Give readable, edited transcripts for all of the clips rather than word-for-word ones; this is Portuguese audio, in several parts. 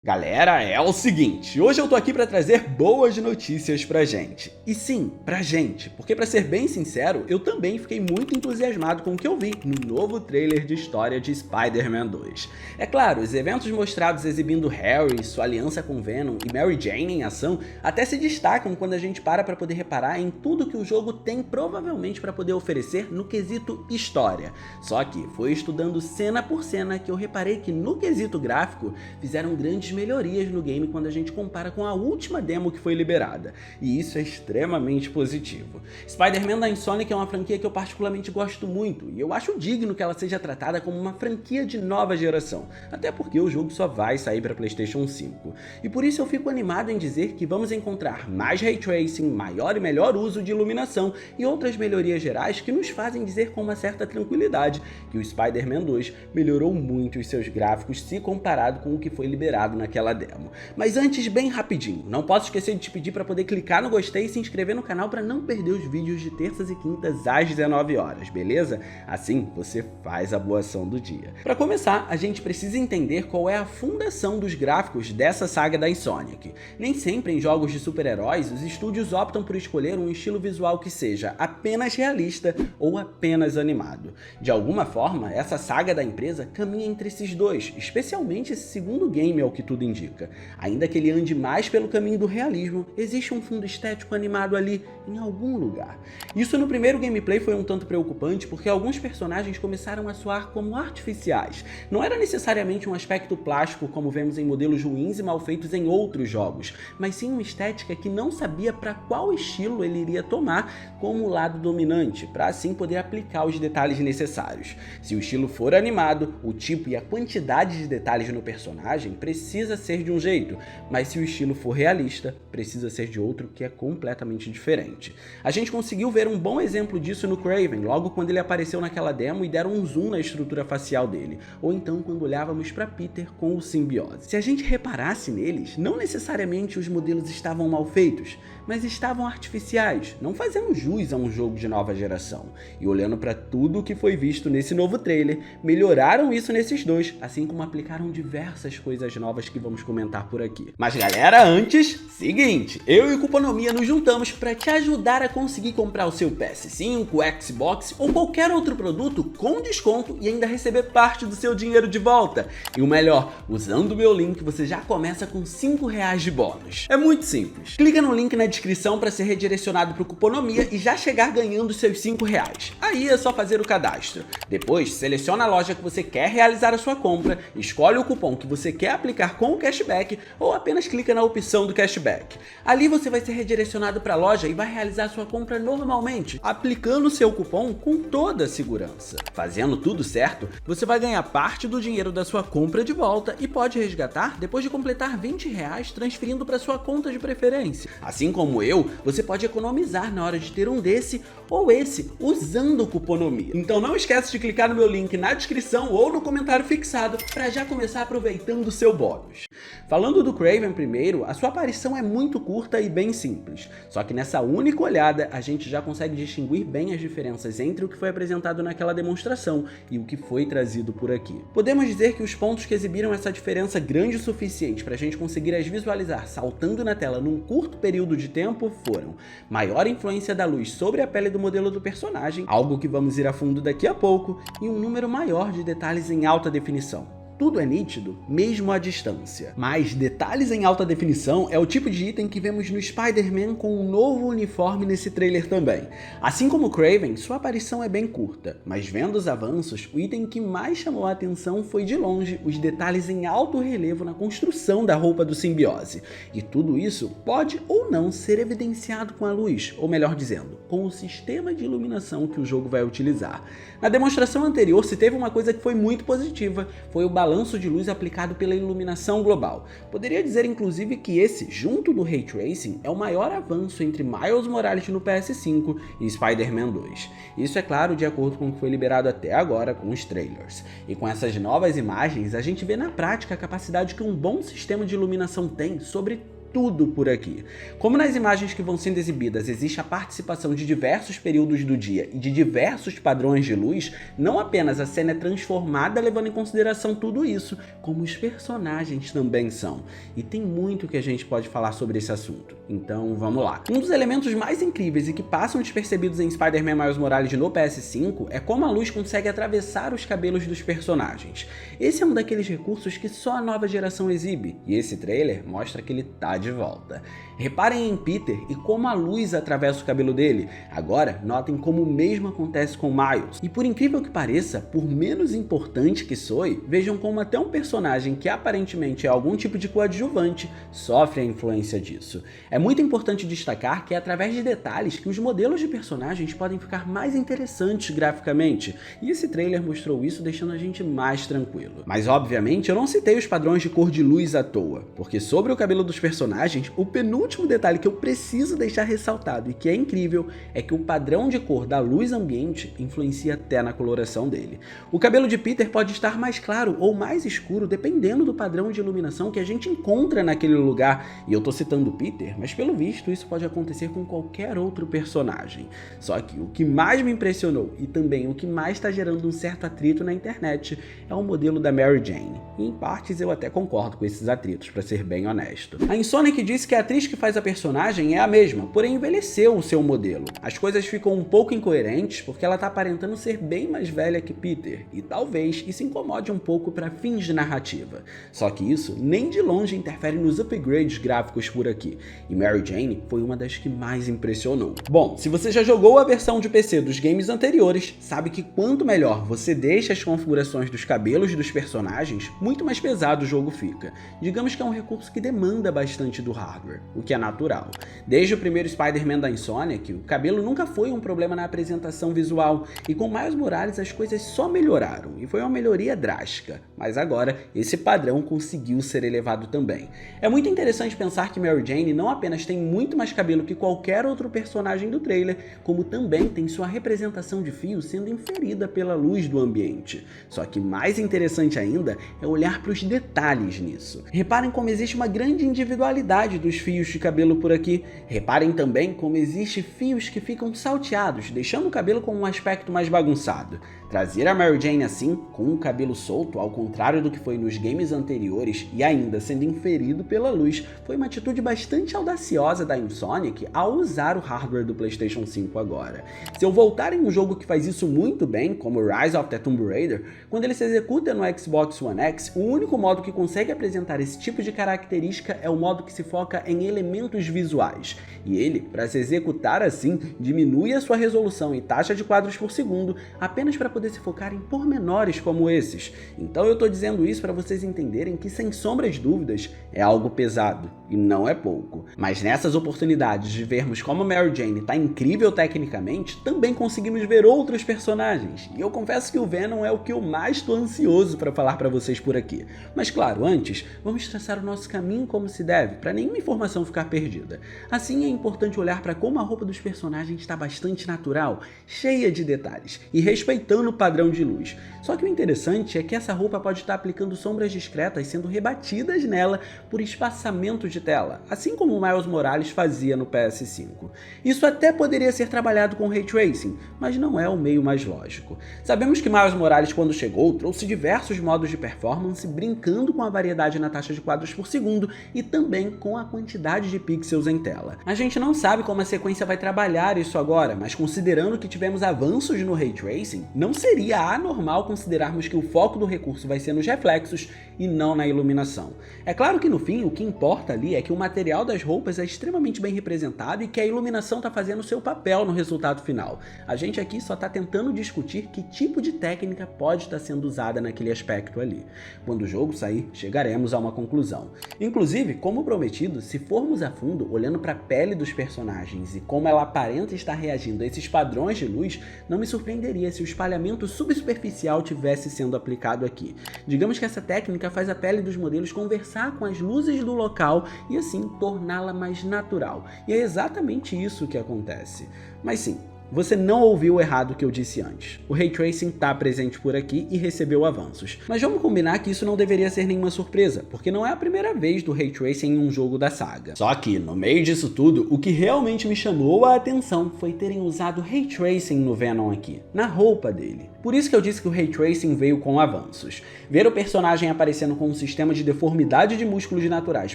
Galera, é o seguinte, hoje eu tô aqui pra trazer boas notícias pra gente. E sim, pra gente, porque pra ser bem sincero, eu também fiquei muito entusiasmado com o que eu vi no novo trailer de história de Spider-Man 2. É claro, os eventos mostrados exibindo Harry, sua aliança com Venom e Mary Jane em ação até se destacam quando a gente para pra poder reparar em tudo que o jogo tem provavelmente pra poder oferecer no quesito história. Só que foi estudando cena por cena que eu reparei que no quesito gráfico fizeram grandes melhorias no game quando a gente compara com a última demo que foi liberada, e isso é extremamente positivo. Spider-Man da Insomniac é uma franquia que eu particularmente gosto muito, e eu acho digno que ela seja tratada como uma franquia de nova geração, até porque o jogo só vai sair para PlayStation 5. E por isso eu fico animado em dizer que vamos encontrar mais Ray Tracing, maior e melhor uso de iluminação e outras melhorias gerais que nos fazem dizer com uma certa tranquilidade que o Spider-Man 2 melhorou muito os seus gráficos se comparado com o que foi liberado naquela demo. Mas antes, bem rapidinho, não posso esquecer de te pedir para poder clicar no gostei e se inscrever no canal para não perder os vídeos de terças e quintas às 19 horas, beleza? Assim você faz a boa ação do dia. Para começar, a gente precisa entender qual é a fundação dos gráficos dessa saga da Insomniac. Nem sempre em jogos de super-heróis os estúdios optam por escolher um estilo visual que seja apenas realista ou apenas animado. De alguma forma, essa saga da empresa caminha entre esses dois, especialmente esse segundo game ao que tudo indica. Ainda que ele ande mais pelo caminho do realismo, existe um fundo estético animado ali em algum lugar. Isso no primeiro gameplay foi um tanto preocupante porque alguns personagens começaram a soar como artificiais. Não era necessariamente um aspecto plástico como vemos em modelos ruins e mal feitos em outros jogos, mas sim uma estética que não sabia para qual estilo ele iria tomar como o lado dominante, para assim poder aplicar os detalhes necessários. Se o estilo for animado, o tipo e a quantidade de detalhes no personagem precisa ser de um jeito, mas se o estilo for realista, precisa ser de outro que é completamente diferente. A gente conseguiu ver um bom exemplo disso no Kraven, logo quando ele apareceu naquela demo e deram um zoom na estrutura facial dele, ou então quando olhávamos para Peter com o simbiose. Se a gente reparasse neles, não necessariamente os modelos estavam mal feitos, mas estavam artificiais, não fazendo jus a um jogo de nova geração. E olhando para tudo o que foi visto nesse novo trailer, melhoraram isso nesses dois, assim como aplicaram diversas coisas novas que vamos comentar por aqui. Mas galera, antes, seguinte, eu e o Cuponomia nos juntamos para te ajudar a conseguir comprar o seu PS5, Xbox ou qualquer outro produto com desconto e ainda receber parte do seu dinheiro de volta. E o melhor, usando o meu link você já começa com R$5 de bônus. É muito simples. Clica no link na descrição para ser redirecionado para o Cuponomia e já chegar ganhando os seus R$5. Aí é só fazer o cadastro. Depois, seleciona a loja que você quer realizar a sua compra, escolhe o cupom que você quer aplicar com o cashback ou apenas clica na opção do cashback. Ali você vai ser redirecionado para a loja e vai realizar sua compra normalmente, aplicando seu cupom com toda a segurança. Fazendo tudo certo, você vai ganhar parte do dinheiro da sua compra de volta e pode resgatar depois de completar R$20 transferindo para sua conta de preferência. Assim como eu, você pode economizar na hora de ter um desse ou esse usando o Cuponomia. Então não esquece de clicar no meu link na descrição ou no comentário fixado para já começar aproveitando o seu bônus. Falando do Kraven primeiro, a sua aparição é muito curta e bem simples, só que nessa única olhada a gente já consegue distinguir bem as diferenças entre o que foi apresentado naquela demonstração e o que foi trazido por aqui. Podemos dizer que os pontos que exibiram essa diferença grande o suficiente para a gente conseguir as visualizar saltando na tela num curto período de tempo foram maior influência da luz sobre a pele do modelo do personagem, algo que vamos ir a fundo daqui a pouco, e um número maior de detalhes em alta definição. Tudo é nítido, mesmo à distância. Mas detalhes em alta definição é o tipo de item que vemos no Spider-Man com um novo uniforme nesse trailer também. Assim como o Kraven, sua aparição é bem curta, mas vendo os avanços, o item que mais chamou a atenção foi de longe os detalhes em alto relevo na construção da roupa do simbiose. E tudo isso pode ou não ser evidenciado com a luz, ou melhor dizendo, com o sistema de iluminação que o jogo vai utilizar. Na demonstração anterior se teve uma coisa que foi muito positiva, foi o balanço de luz aplicado pela iluminação global. Poderia dizer inclusive que esse, junto do Ray Tracing, é o maior avanço entre Miles Morales no PS5 e Spider-Man 2. Isso é claro de acordo com o que foi liberado até agora com os trailers. E com essas novas imagens a gente vê na prática a capacidade que um bom sistema de iluminação tem sobre tudo por aqui. Como nas imagens que vão sendo exibidas existe a participação de diversos períodos do dia e de diversos padrões de luz, não apenas a cena é transformada levando em consideração tudo isso, como os personagens também são. E tem muito que a gente pode falar sobre esse assunto. Então vamos lá. Um dos elementos mais incríveis e que passam despercebidos em Spider-Man Miles Morales no PS5 é como a luz consegue atravessar os cabelos dos personagens. Esse é um daqueles recursos que só a nova geração exibe, e esse trailer mostra que ele tá de volta. Reparem em Peter e como a luz atravessa o cabelo dele. Agora, notem como o mesmo acontece com Miles. E por incrível que pareça, por menos importante que soe, vejam como até um personagem que aparentemente é algum tipo de coadjuvante sofre a influência disso. É muito importante destacar que é através de detalhes que os modelos de personagens podem ficar mais interessantes graficamente, e esse trailer mostrou isso deixando a gente mais tranquilo. Mas obviamente eu não citei os padrões de cor de luz à toa, porque sobre o cabelo dos personagens, o penúltimo detalhe que eu preciso deixar ressaltado e que é incrível é que o padrão de cor da luz ambiente influencia até na coloração dele. O cabelo de Peter pode estar mais claro ou mais escuro dependendo do padrão de iluminação que a gente encontra naquele lugar, e eu tô citando Peter, mas pelo visto isso pode acontecer com qualquer outro personagem. Só que o que mais me impressionou e também o que mais está gerando um certo atrito na internet é o modelo da Mary Jane, e em partes eu até concordo com esses atritos, pra ser bem honesto. A Insomniac disse que a atriz que faz a personagem é a mesma, porém envelheceu o seu modelo. As coisas ficam um pouco incoerentes porque ela tá aparentando ser bem mais velha que Peter, e talvez isso incomode um pouco para fins de narrativa. Só que isso nem de longe interfere nos upgrades gráficos por aqui, e Mary Jane foi uma das que mais impressionou. Bom, se você já jogou a versão de PC dos games anteriores, sabe que quanto melhor você deixa as configurações dos cabelos dos personagens, muito mais pesado o jogo fica. Digamos que é um recurso que demanda bastante do hardware, o que é natural. Desde o primeiro Spider-Man da Insomniac, o cabelo nunca foi um problema na apresentação visual, e com Miles Morales as coisas só melhoraram, e foi uma melhoria drástica, mas agora esse padrão conseguiu ser elevado também. É muito interessante pensar que Mary Jane não apenas tem muito mais cabelo que qualquer outro personagem do trailer, como também tem sua representação de fio sendo inferida pela luz do ambiente. Só que mais interessante ainda é olhar para os detalhes nisso. Reparem como existe uma grande individualidade dos fios de cabelo por aqui. Reparem também como existe fios que ficam salteados, deixando o cabelo com um aspecto mais bagunçado. Trazer a Mary Jane assim, com o cabelo solto, ao contrário do que foi nos games anteriores e ainda sendo inferido pela luz, foi uma atitude bastante audaciosa da Insomniac ao usar o hardware do PlayStation 5 agora. Se eu voltar em um jogo que faz isso muito bem, como Rise of the Tomb Raider, quando ele se executa no Xbox One X, o único modo que consegue apresentar esse tipo de característica é o modo que se foca em elementos visuais. E ele, para se executar assim, diminui a sua resolução e taxa de quadros por segundo apenas para poder se focar em pormenores como esses. Então eu tô dizendo isso para vocês entenderem que, sem sombra de dúvidas, é algo pesado, e não é pouco. Mas nessas oportunidades de vermos como Mary Jane tá incrível tecnicamente, também conseguimos ver outros personagens, e eu confesso que o Venom é o que eu mais tô ansioso para falar para vocês por aqui. Mas claro, antes, vamos traçar o nosso caminho como se deve, para nenhuma informação ficar perdida. Assim, é importante olhar para como a roupa dos personagens está bastante natural, cheia de detalhes, e respeitando o padrão de luz. Só que o interessante é que essa roupa pode estar aplicando sombras discretas sendo rebatidas nela por espaçamento de tela, assim como o Miles Morales fazia no PS5. Isso até poderia ser trabalhado com Ray Tracing, mas não é o meio mais lógico. Sabemos que Miles Morales, quando chegou, trouxe diversos modos de performance, brincando com a variedade na taxa de quadros por segundo e também com a quantidade de pixels em tela. A gente não sabe como a sequência vai trabalhar isso agora, mas considerando que tivemos avanços no Ray Tracing, não seria anormal considerarmos que o foco do recurso vai ser nos reflexos e não na iluminação. É claro que no fim o que importa ali é que o material das roupas é extremamente bem representado e que a iluminação está fazendo seu papel no resultado final. A gente aqui só está tentando discutir que tipo de técnica pode estar sendo usada naquele aspecto ali. Quando o jogo sair, chegaremos a uma conclusão. Inclusive, como prometido, se formos a fundo, olhando para a pele dos personagens e como ela aparenta estar reagindo a esses padrões de luz, não me surpreenderia se o espalhamento subsuperficial tivesse sendo aplicado aqui. Digamos que essa técnica faz a pele dos modelos conversar com as luzes do local e assim torná-la mais natural. E é exatamente isso que acontece. Mas sim, Você não ouviu errado o que eu disse antes. O Ray Tracing está presente por aqui e recebeu avanços. Mas vamos combinar que isso não deveria ser nenhuma surpresa, porque não é a primeira vez do Ray Tracing em um jogo da saga. Só que, no meio disso tudo, o que realmente me chamou a atenção foi terem usado Ray Tracing no Venom aqui, na roupa dele. Por isso que eu disse que o Ray Tracing veio com avanços. Ver o personagem aparecendo com um sistema de deformidade de músculos naturais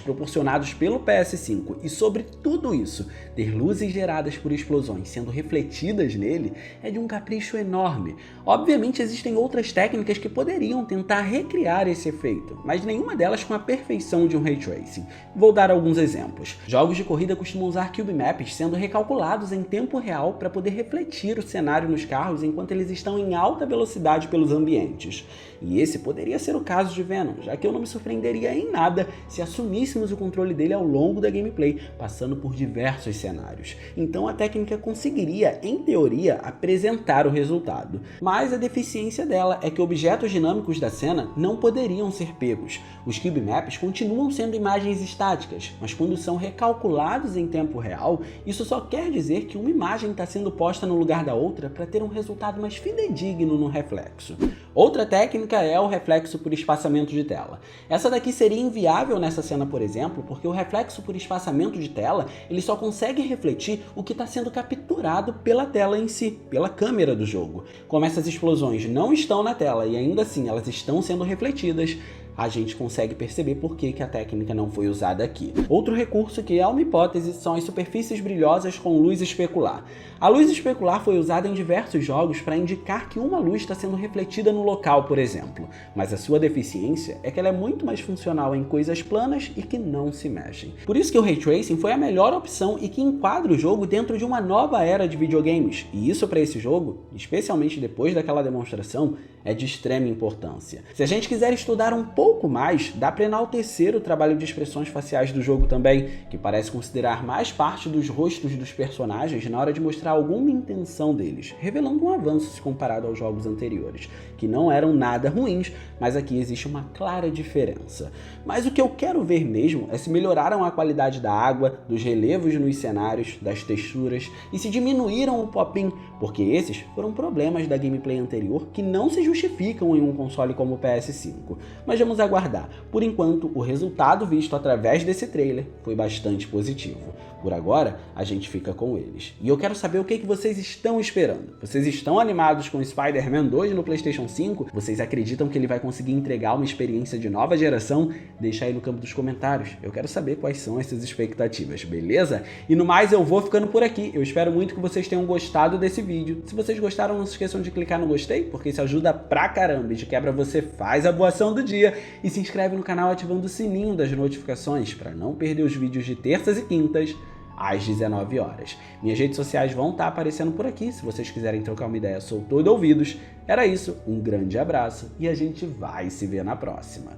proporcionados pelo PS5 e sobre tudo isso, ter luzes geradas por explosões sendo refletidas nele é de um capricho enorme. Obviamente existem outras técnicas que poderiam tentar recriar esse efeito, mas nenhuma delas com a perfeição de um Ray Tracing. Vou dar alguns exemplos. Jogos de corrida costumam usar cube maps sendo recalculados em tempo real para poder refletir o cenário nos carros enquanto eles estão em alta velocidade pelos ambientes. E esse poderia ser o caso de Venom, já que eu não me surpreenderia em nada se assumíssemos o controle dele ao longo da gameplay, passando por diversos cenários. Então a técnica conseguiria, em teoria, apresentar o resultado. Mas a deficiência dela é que objetos dinâmicos da cena não poderiam ser pegos. Os cube maps continuam sendo imagens estáticas, mas quando são recalculados em tempo real, isso só quer dizer que uma imagem está sendo posta no lugar da outra para ter um resultado mais fidedigno no reflexo. Outra técnica é o reflexo por espaçamento de tela. Essa daqui seria inviável nessa cena, por exemplo, porque o reflexo por espaçamento de tela ele só consegue refletir o que está sendo capturado pela tela em si, pela câmera do jogo. Como essas explosões não estão na tela e ainda assim elas estão sendo refletidas, a gente consegue perceber por que a técnica não foi usada aqui. Outro recurso que é uma hipótese são as superfícies brilhosas com luz especular. A luz especular foi usada em diversos jogos para indicar que uma luz está sendo refletida no local, por exemplo, mas a sua deficiência é que ela é muito mais funcional em coisas planas e que não se mexem. Por isso que o Ray Tracing foi a melhor opção e que enquadra o jogo dentro de uma nova era de videogames, e isso para esse jogo, especialmente depois daquela demonstração, é de extrema importância. Se a gente quiser estudar um pouco mais, dá para enaltecer o trabalho de expressões faciais do jogo também, que parece considerar mais parte dos rostos dos personagens na hora de mostrar alguma intenção deles, revelando um avanço se comparado aos jogos anteriores, que não eram nada ruins, mas aqui existe uma clara diferença. Mas o que eu quero ver mesmo é se melhoraram a qualidade da água, dos relevos nos cenários, das texturas, e se diminuíram o pop-in, porque esses foram problemas da gameplay anterior que não se justificam em um console como o PS5. Mas vamos aguardar. Por enquanto, o resultado visto através desse trailer foi bastante positivo. Por agora, a gente fica com eles. E eu quero saber o que vocês estão esperando. Vocês estão animados com Spider-Man 2 no PlayStation 5? Vocês acreditam que ele vai conseguir entregar uma experiência de nova geração? Deixa aí no campo dos comentários. Eu quero saber quais são essas expectativas, beleza? E no mais, eu vou ficando por aqui. Eu espero muito que vocês tenham gostado desse vídeo. Se vocês gostaram, não se esqueçam de clicar no gostei, porque isso ajuda pra caramba. E de quebra você faz a boa ação do dia e se inscreve no canal ativando o sininho das notificações para não perder os vídeos de terças e quintas às 19 horas. Minhas redes sociais vão estar aparecendo por aqui, se vocês quiserem trocar uma ideia, sou todo ouvidos. Era isso, um grande abraço e a gente vai se ver na próxima.